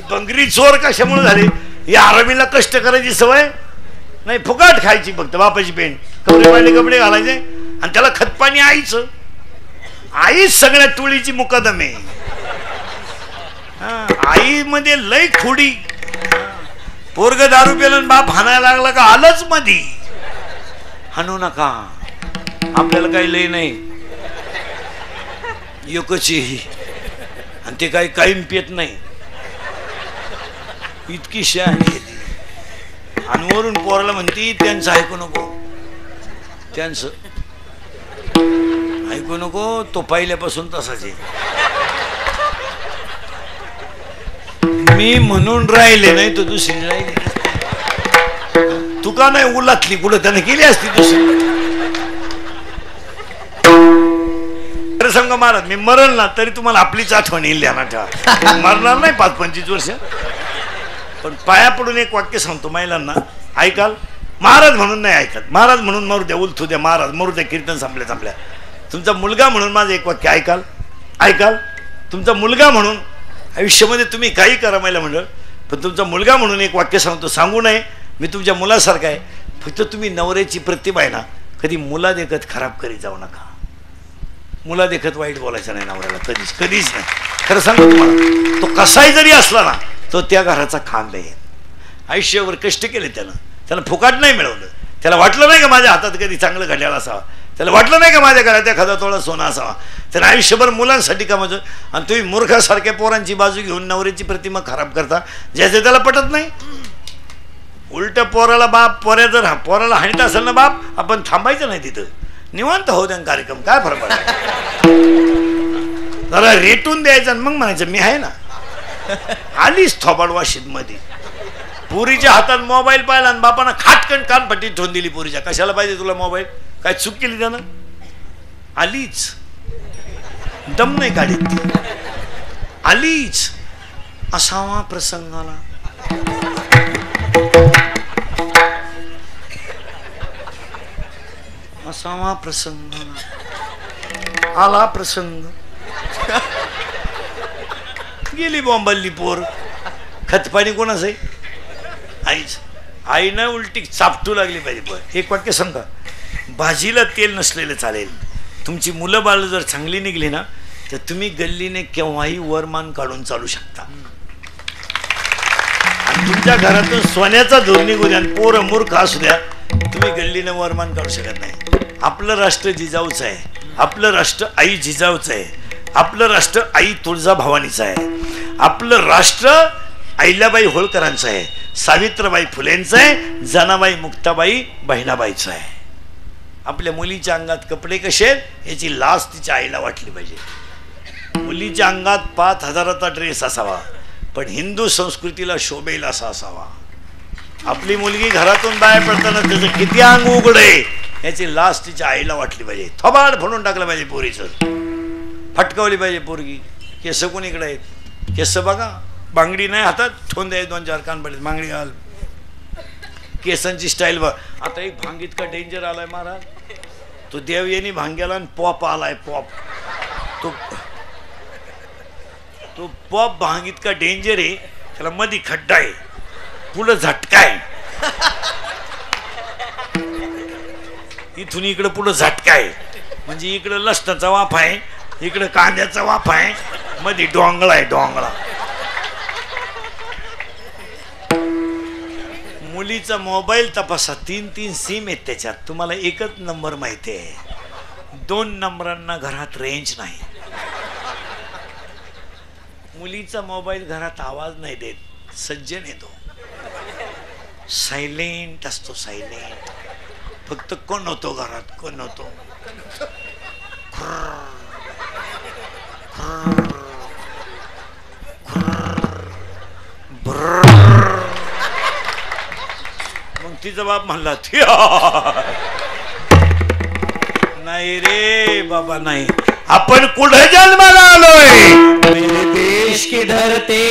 बंगरी चोर कशामुळे झाली? या आरामीला कष्ट करायची सवय नाही, फुकट खायची फक्त बापाची पेंट, कपडे पाहिले कपडे घालायचे आणि त्याला खतपाणी आईचं. आईच सगळ्या टोळीची मुकादम आहे. आई मध्ये लय खोडी. पोरग दारू पेलं बाप हाणायला लागला का आलंच मधी. हाणू नका, आपल्याला काही लय नाही, एकची आणि ते काही कायम पेत नाही, इतकी शहाणी. आणि वरून पोराला म्हणती त्यांचं ऐकू नको, त्यांचं ऐकू नको, तो पहिल्यापासून तसाच आहे. मी म्हणून राहिले नाही तो दुसरी राहिली. तू का नाही उलातली कुठं त्याने केली असती दुसरी. प्रसंग महाराज, मी मरल ना तरी तुम्हाला आपलीच आठवण येईल, ध्यानात ठेवा. मरणार नाही 5-25 वर्ष, पण पाया पडून एक वाक्य सांगतो महिलांना, ऐकाल? महाराज म्हणून नाही ऐकत, महाराज म्हणून मरू द्या, उलथू द्या, महाराज मरू द्या, कीर्तन संपल्या. तुमचा मुलगा म्हणून माझं एक वाक्य ऐकाल? ऐकाल? तुमचा मुलगा म्हणून आयुष्यामध्ये तुम्ही काही करा महिला मंडळ, पण तुमचा मुलगा म्हणून एक वाक्य सांगतो, सांगू नये, मी तुमच्या मुलासारखा आहे. फक्त तुम्ही नवऱ्याची प्रतिभा आहे ना, कधी मुला देखत खराब करीत जाऊ नका. मुला देखत वाईट बोलायचं नाही नवऱ्याला, कधीच कधीच नाही. खरं सांगतो तुम्हाला, तो कसाही जरी असला ना, तो त्या घराचा खांब आहे. आयुष्यावर कष्ट केले त्यानं फुकाट नाही मिळवलं. त्याला वाटलं नाही का माझ्या हातात कधी चांगलं घड्याळ असावा, त्याला वाटलं नाही का माझ्या घरात एखादा थोडा सोना असावा. त्यानं आयुष्यभर मुलांसाठी कामाचं. आणि तुम्ही मूर्खासारख्या पोरांची बाजू घेऊन नवऱ्याची प्रतिमा खराब करता, ज्याचे त्याला पटत नाही. उलट पोराला बाप, पोराला हाणीत असेल ना बाप, आपण थांबायचं नाही तिथं, निवांत होऊ द्या कार्यक्रम, काय फरक पडला. जरा रेटून द्यायचं आणि मग म्हणायचं मी आहे ना. आलीच थोबाड वाशीत मध्ये, पुरीच्या हातात मोबाईल पाहिला आणि बापानं खाटकन कानपट्टी ठेवून दिली पुरीच्या. कशाला पाहिजे तुला मोबाईल? काय चूक केली त्यानं? आलीच, दम नाही काढीत ती, आलीच. असावा प्रसंगाला असावा प्रसंगाला आला प्रसंग. गेली बॉम्बल्ली पोर. खतपाणी कोणाचं आहे? आईच. आईनं उलटी चापटू लागली पाहिजे. एक वाक्य सांगा, भाजीला तेल नसलेलं चालेल. तुमची मुलं बाळ जर चांगली निघली ना, तर तुम्ही गल्लीने केव्हाही वरमान काढून चालू शकता. आणि तुमच्या घरातून सोन्याचा धूर निघू द्या, पोरं मूर्ख असू द्या, तुम्ही गल्लीने वरमान काढू शकत नाही. आपलं राष्ट्र जिजाऊचं आहे, आपलं राष्ट्र आई जिजाऊचं आहे, आपलं राष्ट्र आई तुळजाभवानीचं आहे, आपलं राष्ट्र अहिल्याबाई होळकरांचं आहे, सावित्रीबाई फुलेंचं आहे, जनाबाई मुक्ताबाई बहिणाबाईचं आहे. आपल्या मुलीच्या अंगात कपडे कसे याची लाज तिच्या आईला वाटली पाहिजे. मुलीच्या अंगात 5,000चा ड्रेस असावा, पण हिंदू संस्कृतीला शोभेल असा असावा. आपली मुलगी घरातून बाहेर पडताना त्याचं किती अंग उघड आहे याची लाज तिच्या आईला वाटली पाहिजे. थोबाड फोडून टाकलं पाहिजे पोरीचं, फटकावली पाहिजे पोरगी. केस कोणीकडे आहेत? केस बघा, बांगडी नाही हातात, ठोन द्याय 2-4 कान पडले, बांगडी घाल. केसांची स्टाईल बघ. आता एक भांग इतका डेंजर आलाय महाराज, तो देव येणी भांग्याला आणि पॉप आलाय. पॉप तो पॉप भांग इतका डेंजर आहे, त्याला मध्ये खड्डा आहे, पुढं झटका आहे, इथून इकडं पुढं झटका आहे. म्हणजे इकडं लसणाचा वाफ आहे, इकडं कांद्याचा वाफ आहे, मध्ये डोंगळा आहे, डोंगळा. मुलीचा मोबाईल तपासा, 3-3 सिम आहेत त्याच्यात. तुम्हाला एकच नंबर माहिती आहे, 2 नंबरांना घरात रेंज नाही. मुलीचा मोबाईल घरात आवाज नाही देत, सज्जन येतो, सायलेंट असतो, सायलेंट. फक्त कोण होतो घरात, कोण होतो, मग तिचा बाप म्हणला नाही रे बाबा नाही, आपण कुठे जन्माला आलोय? मेरे देश की धरती